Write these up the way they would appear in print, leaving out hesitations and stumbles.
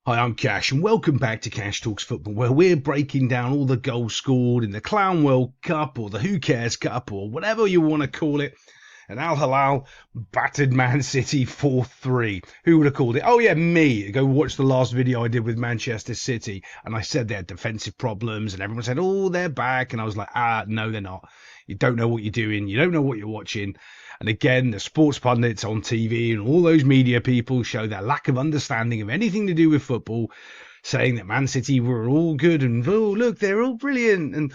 Hi, I'm Cash, and welcome back to Cash Talks Football, where we're breaking down all the goals scored in the Clown World Cup, or the Who Cares Cup, or whatever you want to call it. And Al-Hilal battered Man City 4-3. Who would have called it? Oh, yeah, me. Go watch the last video I did with Manchester City, and I said they had defensive problems, and everyone said, oh, they're back. And I was like, no, they're not. You don't know what you're doing. You don't know what you're watching. And again, the sports pundits on TV and all those media people show their lack of understanding of anything to do with football, saying that Man City were all good and oh look, they're all brilliant.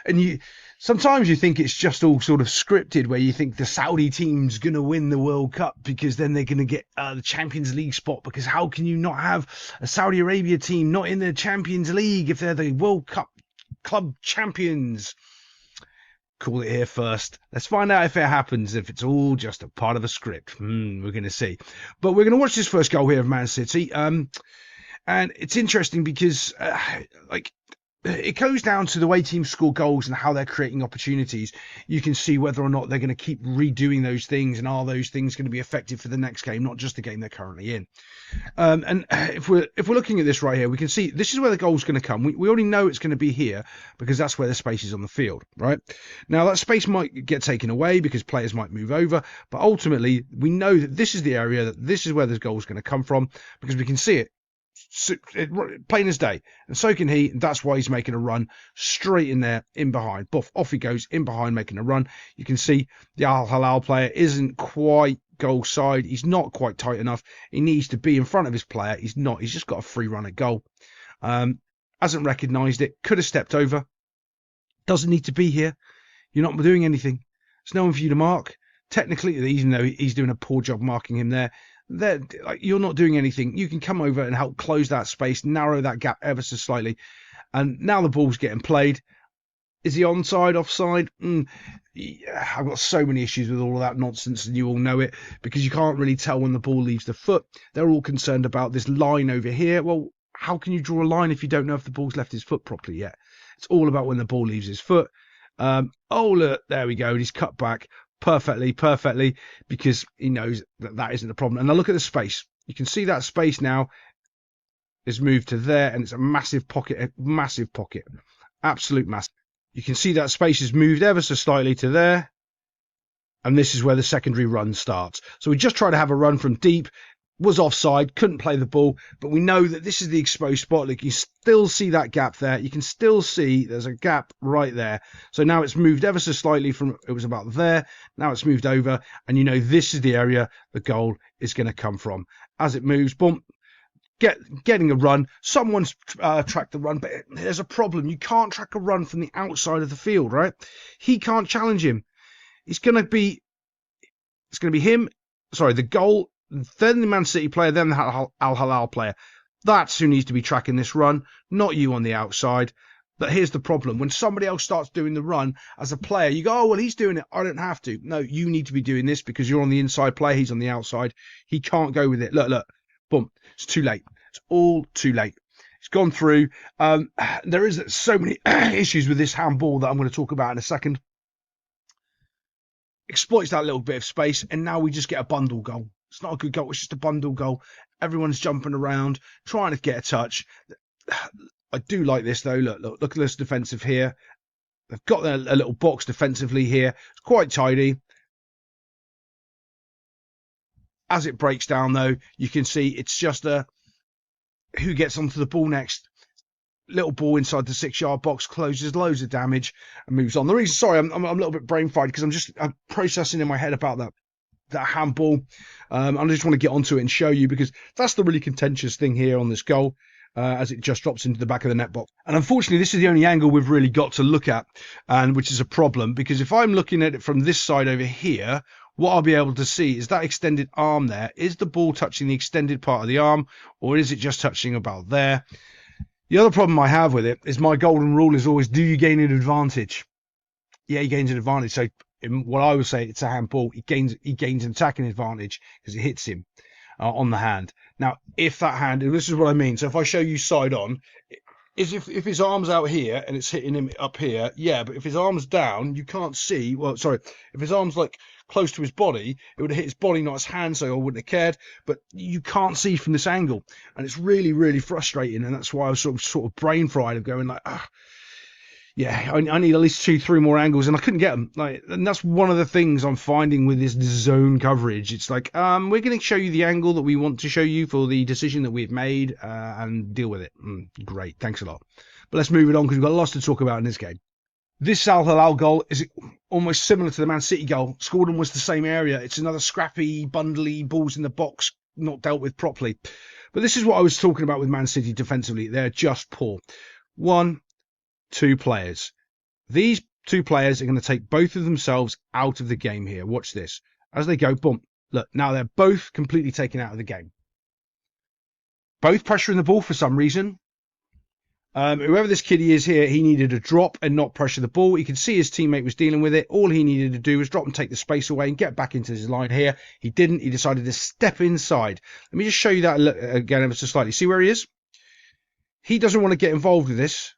And you sometimes you think it's just all sort of scripted, where you think the Saudi team's gonna win the World Cup because then they're gonna get the Champions League spot. Because how can you not have a Saudi Arabia team not in the Champions League if they're the World Cup club champions? Call it here first. Let's find out if it happens, if it's all just a part of a script. We're going to see. But we're going to watch this first goal here of Man City. And it's interesting because, it goes down to the way teams score goals and how they're creating opportunities. You can see whether or not they're going to keep redoing those things, and are those things going to be effective for the next game, not just the game they're currently in. And if we're looking at this right here, we can see this is where the goal's going to come. We already know it's going to be here because that's where the space is on the field, right? Now that space might get taken away because players might move over, but ultimately we know that this is the area, that this is where the goal's going to come from, because we can see it plain as day, and so can he. That's why he's making a run straight in there, in behind. Buff, off he goes, in behind, making a run. You can see the Al-Hilal player isn't quite goal side. He's not quite tight enough. He needs to be in front of his player. He's not. He's just got a free run at goal. Hasn't recognised it. Could have stepped over. Doesn't need to be here. You're not doing anything. There's no one for you to mark. Technically, even though he's doing a poor job marking him there, you're not doing anything. You can come over and help close that space, narrow that gap ever so slightly. And now the ball's getting played. Is he onside, offside? Yeah, I've got so many issues with all of that nonsense, and you all know it, because you can't really tell when the ball leaves the foot. They're all concerned about this line over here. Well, how can you draw a line if you don't know if the ball's left his foot properly yet? It's all about when the ball leaves his foot. Oh, look, there we go. And he's cut back perfectly, because he knows that isn't the problem. And now look at the space. You can see that space now is moved to there, and it's a massive pocket, absolute massive. You can see that space is moved ever so slightly to there, and this is where the secondary run starts. So we just tried to have a run from deep, was offside, couldn't play the ball, but we know that this is the exposed spot. Like, you still see that gap there. You can still see there's a gap right there. So now it's moved ever so slightly from, it was about there. Now it's moved over, and you know this is the area the goal is going to come from. As it moves, boom, getting a run. Someone's tracked the run, but there's a problem. You can't track a run from the outside of the field, right? He can't challenge him. It's going to be him. Sorry, the goal, then the Man City player, then the Al-Hilal player. That's who needs to be tracking this run, not you on the outside. But here's the problem. When somebody else starts doing the run, as a player, you go, oh, well, he's doing it. I don't have to. No, you need to be doing this because you're on the inside player. He's on the outside. He can't go with it. Look. Boom. It's too late. It's all too late. It's gone through. There is so many issues with this handball that I'm going to talk about in a second. Exploits that little bit of space, and now we just get a bundle goal. It's not a good goal. It's just a bundle goal. Everyone's jumping around, trying to get a touch. I do like this, though. Look at this defensive here. They've got a little box defensively here. It's quite tidy. As it breaks down, though, you can see it's just who gets onto the ball next. Little ball inside the 6-yard box, closes loads of damage and moves on. The reason, sorry, I'm a little bit brain fried because I'm processing in my head about that handball. I just want to get onto it and show you, because that's the really contentious thing here on this goal. As it just drops into the back of the net box. And unfortunately, this is the only angle we've really got to look at, and which is a problem, because if I'm looking at it from this side over here, what I'll be able to see is that extended arm there. Is the ball touching the extended part of the arm, or is it just touching about there? The other problem I have with it is my golden rule is always, do you gain an advantage? Yeah, he gains an advantage. So what I would say, it's a handball. He gains an attacking advantage because it hits him on the hand. Now, if that hand, and this is what I mean. So if I show you side on, is if his arm's out here and it's hitting him up here, yeah, but if his arm's down, you can't see. Well, sorry, if his arm's like close to his body, it would have hit his body, not his hand, so I wouldn't have cared. But you can't see from this angle, and it's really, really frustrating. And that's why I was sort of brain fried of going like, yeah, I need at least 2-3 more angles, and I couldn't get them. Like, and that's one of the things I'm finding with this zone coverage. It's like, we're going to show you the angle that we want to show you for the decision that we've made, and deal with it. Great, thanks a lot. But let's move it on because we've got lots to talk about in this game. This Al-Hilal goal is almost similar to the Man City goal. Scored almost the same area. It's another scrappy, bundly balls in the box, not dealt with properly. But this is what I was talking about with Man City defensively. They're just poor. 1, 2 players. These 2 players are going to take both of themselves out of the game here. Watch this. As they go, boom. Look, now they're both completely taken out of the game. Both pressuring the ball for some reason. Whoever this kiddie is here, he needed to drop and not pressure the ball. You can see his teammate was dealing with it. All he needed to do was drop and take the space away and get back into his line here. He didn't. He decided to step inside. Let me just show you that again ever so slightly. See where he is? He doesn't want to get involved with this.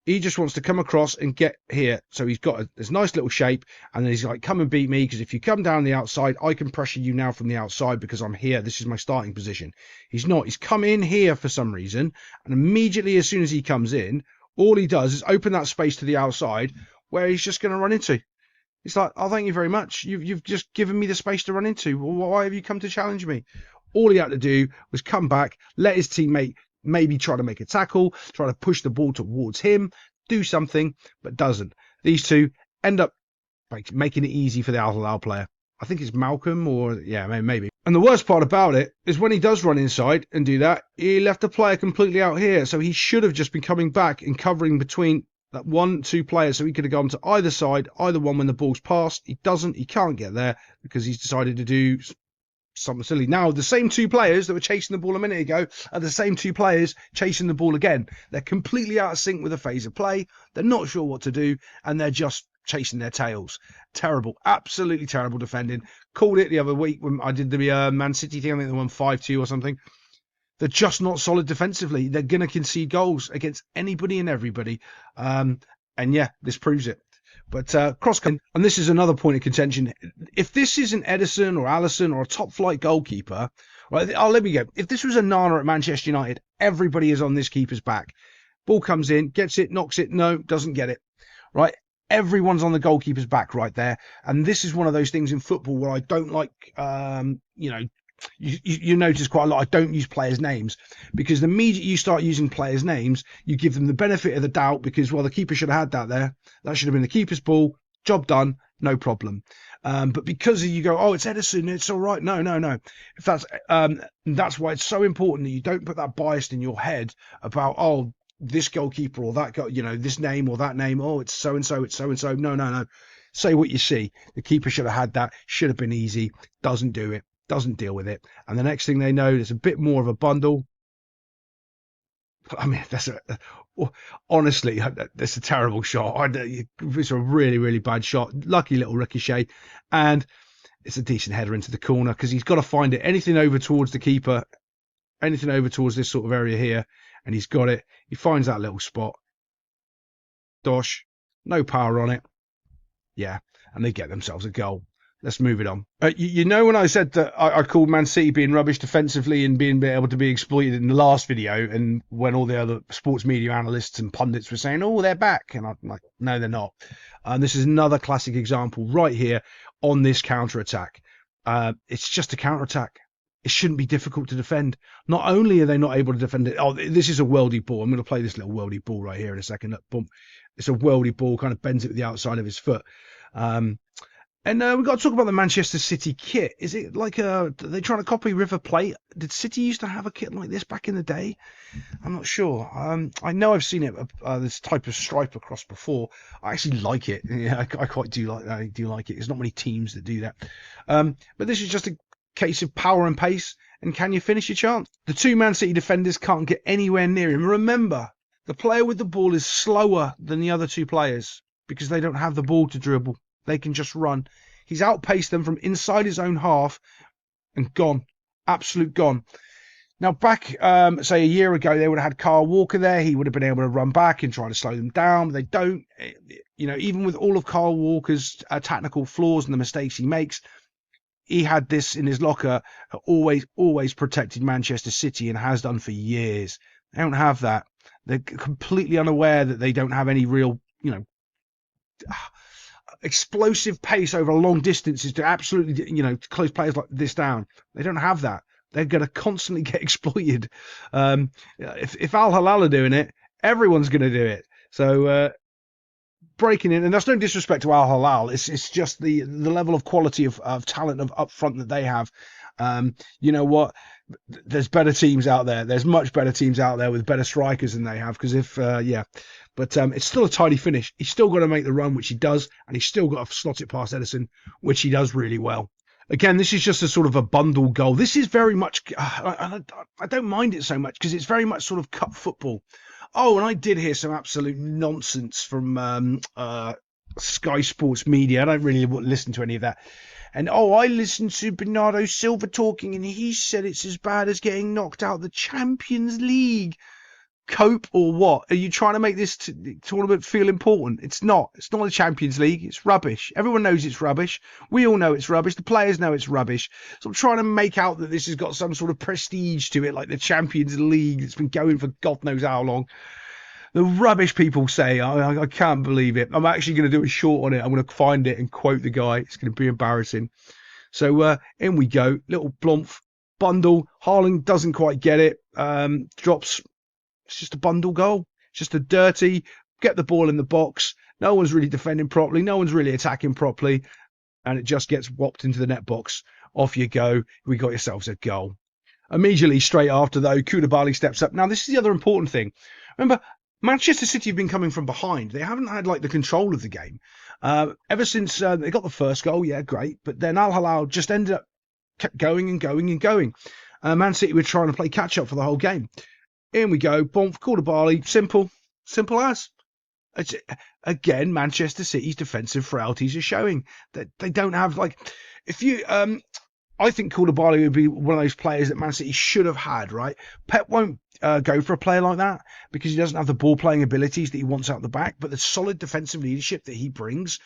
He just wants to come across and get here. So he's got this nice little shape, and then he's like, come and beat me, because if you come down the outside, I can pressure you now from the outside because I'm here. This is my starting position. He's not. He's come in here for some reason, and immediately as soon as he comes in, all he does is open that space to the outside where he's just going to run into. It's like, oh, thank you very much. You've just given me the space to run into. Well, why have you come to challenge me? All he had to do was come back, let his teammate maybe try to make a tackle, try to push the ball towards him, do something, but doesn't. These two end up making it easy for the Al-Hilal player. I think it's Malcolm, or yeah, maybe. And the worst part about it is when he does run inside and do that, he left the player completely out here. So he should have just been coming back and covering between that 1-2 players, so he could have gone to either side, either one when the ball's passed. He doesn't. He can't get there because he's decided to do something silly. Now, the same 2 players that were chasing the ball a minute ago are the same 2 players chasing the ball again. They're completely out of sync with the phase of play. They're not sure what to do, and they're just chasing their tails. Terrible, absolutely terrible defending. Called it the other week when I did the Man City thing. I think they won 5-2 or something. They're just not solid defensively. They're going to concede goals against anybody and everybody. And yeah, this proves it. But cross-country, and this is another point of contention. If this isn't Edison or Allison or a top-flight goalkeeper, right? Oh, let me go. If this was a Nana at Manchester United, everybody is on this keeper's back. Ball comes in, gets it, knocks it, no, doesn't get it. Right? Everyone's on the goalkeeper's back right there. And this is one of those things in football where I don't like, you notice quite a lot. I don't use players' names because the minute you start using players' names, you give them the benefit of the doubt because, well, the keeper should have had that there. That should have been the keeper's ball. Job done. No problem. But because you go, oh, it's Edison, it's all right. No. If that's why it's so important that you don't put that bias in your head about, oh, this goalkeeper or that this name or that name. Oh, it's so and so. It's so and so. No. Say what you see. The keeper should have had that. Should have been easy. Doesn't do it. Doesn't deal with it, and the next thing they know, there's a bit more of a bundle. I mean, honestly, that's a terrible shot. It's a really, really bad shot. Lucky little ricochet, and it's a decent header into the corner because he's got to find it. Anything over towards the keeper, anything over towards this sort of area here, and he's got it. He finds that little spot. Dosh, no power on it. Yeah, and they get themselves a goal. Let's move it on. When I said that I called Man City being rubbish defensively and being able to be exploited in the last video, and when all the other sports media analysts and pundits were saying, oh, they're back. And I'm like, no, they're not. And this is another classic example right here on this counter-attack. It's just a counter-attack. It shouldn't be difficult to defend. Not only are they not able to defend it. Oh, this is a worldy ball. I'm going to play this little worldy ball right here in a second. Look, boom. It's a worldy ball, kind of bends it with the outside of his foot. And we've got to talk about the Manchester City kit. Is it like are they trying to copy River Plate? Did City used to have a kit like this back in the day? I'm not sure. I know I've seen it, this type of stripe across before. I actually like it. Yeah, I quite do like that. I do like it. There's not many teams that do that. But this is just a case of power and pace. And can you finish your chance? The 2 Man City defenders can't get anywhere near him. Remember, the player with the ball is slower than the other 2 players because they don't have the ball to dribble. They can just run. He's outpaced them from inside his own half and gone. Absolute gone. Now, back, say, a year ago, they would have had Carl Walker there. He would have been able to run back and try to slow them down. But they don't. You know, even with all of Carl Walker's technical flaws and the mistakes he makes, he had this in his locker, always protected Manchester City and has done for years. They don't have that. They're completely unaware that they don't have any real, explosive pace over long distances to absolutely, close players like this down. They don't have that. They're going to constantly get exploited. If Al-Hilal are doing it, everyone's going to do it. So breaking in, and that's no disrespect to Al-Hilal. It's just the level of quality of talent of up front that they have. You know what? There's better teams out there. There's much better teams out there with better strikers than they have. Because but it's still a tidy finish. He's still got to make the run, which he does, and he's still got to slot it past Edison, which he does really well. Again, this is just a sort of a bundle goal. This is very much, I don't mind it so much because it's very much sort of cup football. Oh, and I did hear some absolute nonsense from Sky Sports Media. I don't really listen to any of that. And I listened to Bernardo Silva talking, and he said it's as bad as getting knocked out of the Champions League. Cope or what? Are you trying to make this tournament feel important? It's not. It's not the Champions League. It's rubbish. Everyone knows it's rubbish. We all know it's rubbish. The players know it's rubbish. So I'm trying to make out that this has got some sort of prestige to it, like the Champions League. It's been going for God knows how long. The rubbish people say, I can't believe it. I'm actually going to do a short on it. I'm going to find it and quote the guy. It's going to be embarrassing. So in we go. Little Blomph bundle. Haaland doesn't quite get it. Drops. It's just a bundle goal. It's just a dirty, get the ball in the box. No one's really defending properly. No one's really attacking properly. And it just gets whopped into the net box. Off you go. We got yourselves a goal. Immediately, straight after, though, Koulibaly steps up. Now, this is the other important thing. Remember, Manchester City have been coming from behind. They haven't had, the control of the game. Ever since they got the first goal, yeah, great. But then Al-Hilal just kept going and going and going. Man City were trying to play catch-up for the whole game. In we go. Boom, Koulibaly. Simple as. It's, again, Manchester City's defensive frailties are showing that they don't have if you I think Koulibaly would be one of those players that Man City should have had, right? Pep won't go for a player like that because he doesn't have the ball playing abilities that he wants out the back, but the solid defensive leadership that he brings,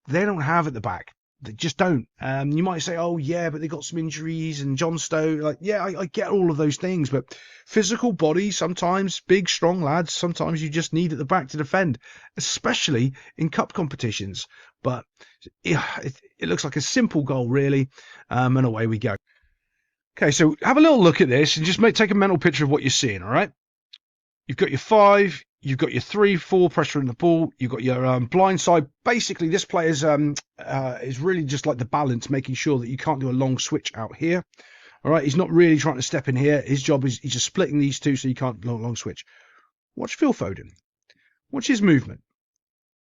they don't have at the back. They just don't. You might say, oh, yeah, but they got some injuries and John Stowe. I get all of those things, but physical body, sometimes big, strong lads, sometimes you just need at the back to defend, especially in cup competitions. But it looks like a simple goal, really, and away we go. Okay, so have a little look at this and just take a mental picture of what you're seeing, all right? You've got your 5, you've got your 3, 4 pressure in the ball, you've got your blind side. Basically, this player's is really just like the balance, making sure that you can't do a long switch out here. All right, he's not really trying to step in here. His job is he's just splitting these two so you can't long switch. Watch Phil Foden. Watch his movement.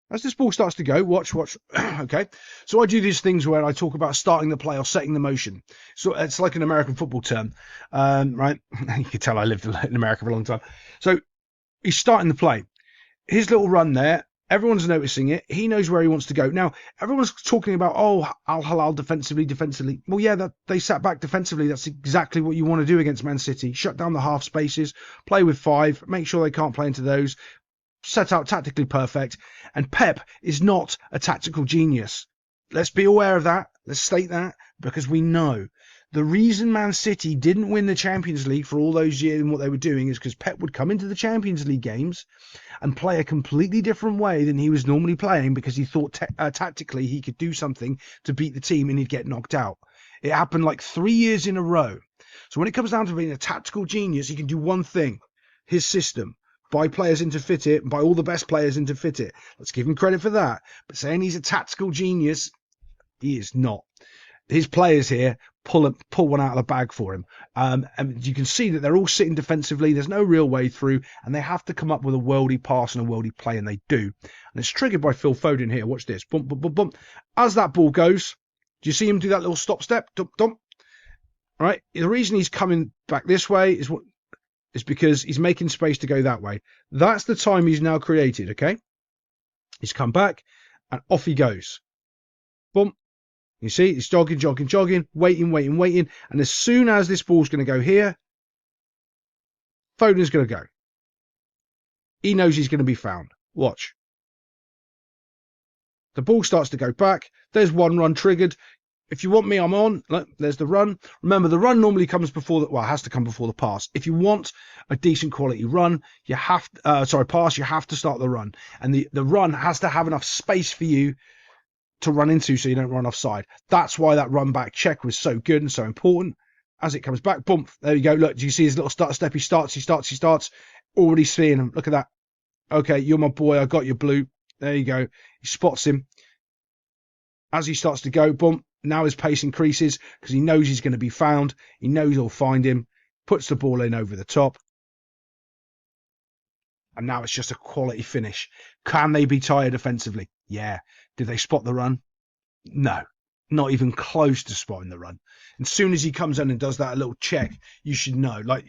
As this ball starts to go, watch. Okay, so I do these things where I talk about starting the play or setting the motion. So it's like an American football term, right? You can tell I lived in America for a long time. So he's starting the play. His little run there, everyone's noticing it. He knows where he wants to go. Now, everyone's talking about, Al-Hilal defensively. Well, yeah, they sat back defensively. That's exactly what you want to do against Man City. Shut down the half spaces, play with 5, make sure they can't play into those, set out tactically perfect. And Pep is not a tactical genius. Let's be aware of that. Let's state that, because we know the reason Man City didn't win the Champions League for all those years and what they were doing is because Pep would come into the Champions League games and play a completely different way than he was normally playing because he thought tactically he could do something to beat the team and he'd get knocked out. It happened 3 years in a row. So when it comes down to being a tactical genius, he can do one thing, his system. Buy players in to fit it, buy all the best players in to fit it. Let's give him credit for that. But saying he's a tactical genius, he is not. His players here pull one out of the bag for him. And you can see that they're all sitting defensively. There's no real way through, and they have to come up with a worldy pass and a worldy play, and they do. And it's triggered by Phil Foden here. Watch this. Bump, bump, bump, bump. As that ball goes, do you see him do that little stop step? Dump, dump. All right. The reason he's coming back this way is because he's making space to go that way. That's the time he's now created, okay? He's come back, and off he goes. Bump. You see, he's jogging, waiting. And as soon as this ball's going to go here, Foden's going to go. He knows he's going to be found. Watch. The ball starts to go back. There's one run triggered. If you want me, I'm on. Look, there's the run. Remember, the run normally comes before the, well, it has to come before the pass. If you want a decent quality run, you have, pass, you have to start the run. And the run has to have enough space for you to run into so you don't run offside. That's why that run back check was so good and so important. As it comes back, boom, there you go. Look, do you see his little step? He starts. Already seeing him. Look at that. Okay, you're my boy. I got your blue. There you go. He spots him. As he starts to go, boom, now his pace increases because he knows he's going to be found. He knows he'll find him. Puts the ball in over the top. And now it's just a quality finish. Can they be tired defensively? Yeah. Did they spot the run? No. Not even close to spotting the run. And as soon as he comes in and does that little check, you should know. Like,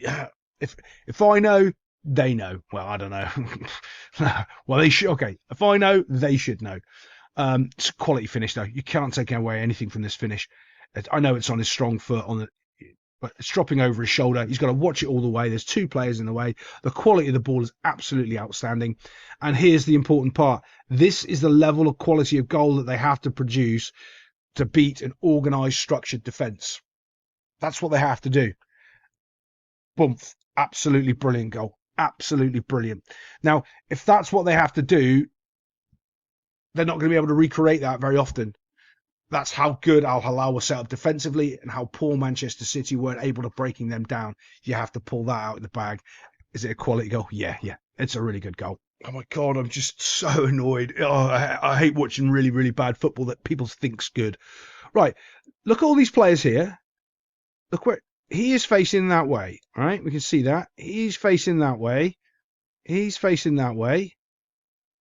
if I know, they know. Well, I don't know. Well, they should. Okay. If I know, they should know. It's a quality finish, though. You can't take away anything from this finish. I know it's on his strong foot, but it's dropping over his shoulder. He's got to watch it all the way. There's two players in the way. The quality of the ball is absolutely outstanding. And here's the important part. This is the level of quality of goal that they have to produce to beat an organised, structured defence. That's what they have to do. Boom. Absolutely brilliant goal. Absolutely brilliant. Now, if that's what they have to do, they're not going to be able to recreate that very often. That's how good Al-Hilal was set up defensively and how poor Manchester City weren't able to breaking them down. You have to pull that out of the bag. Is it a quality goal? Yeah. It's a really good goal. Oh my God, I'm just so annoyed. Oh, I hate watching really, really bad football that people think's good. Right, look at all these players here. Look where he is facing that way, right? We can see that. He's facing that way. He's facing that way.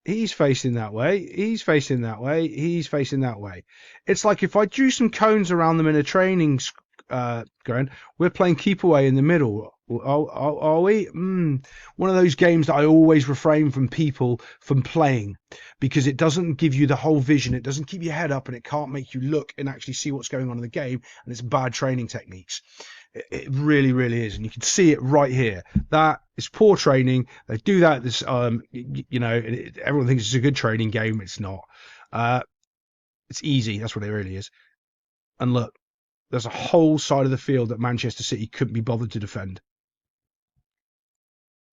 He's facing that way. He's facing that way. He's facing that way. It's like if I drew some cones around them in a training ground, we're playing keep away in the middle. Are we? One of those games that I always refrain from people from playing because it doesn't give you the whole vision. It doesn't keep your head up and it can't make you look and actually see what's going on in the game. And it's bad training techniques. It really, really is. And you can see it right here. That is poor training. They do that. This, everyone thinks it's a good training game. It's not. It's easy. That's what it really is. And look, there's a whole side of the field that Manchester City couldn't be bothered to defend.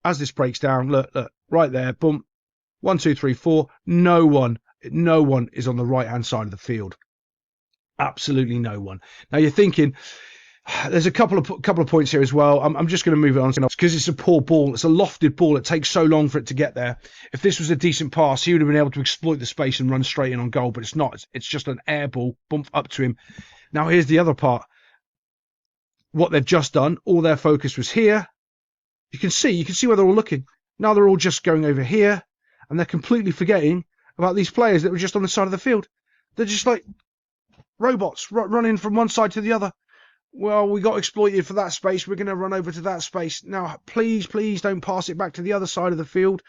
As this breaks down, look, right there, boom. 1, 2, 3, 4. No one is on the right-hand side of the field. Absolutely no one. Now you're thinking, there's a couple of points here as well. I'm just going to move it on because it's a poor ball. It's a lofted ball. It takes so long for it to get there. If this was a decent pass, he would have been able to exploit the space and run straight in on goal, but it's not. It's just an air ball, bump up to him. Now here's the other part. What they've just done, all their focus was here. You can see where they're all looking. Now they're all just going over here, and they're completely forgetting about these players that were just on the side of the field. They're just like robots running from one side to the other. Well, we got exploited for that space. We're going to run over to that space. Now, please don't pass it back to the other side of the field.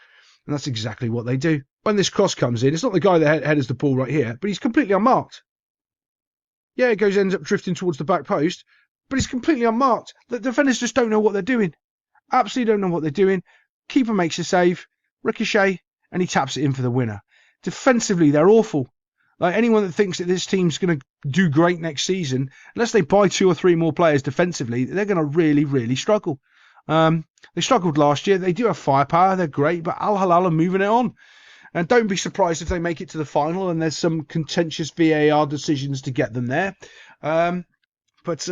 And that's exactly what they do. When this cross comes in, it's not the guy that headers the ball right here, but he's completely unmarked. Yeah, it ends up drifting towards the back post, but it's completely unmarked. The defenders just don't know what they're doing. Absolutely don't know what they're doing. Keeper makes a save, ricochet, and he taps it in for the winner. Defensively, they're awful. Like anyone that thinks that this team's going to do great next season, unless they buy 2 or 3 more players defensively, they're going to really, really struggle. They struggled last year. They do have firepower. They're great, but Al-Hilal are moving it on. And don't be surprised if they make it to the final and there's some contentious VAR decisions to get them there. But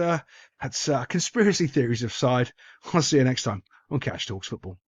that's conspiracy theories aside. I'll see you next time on Cash Talks Football.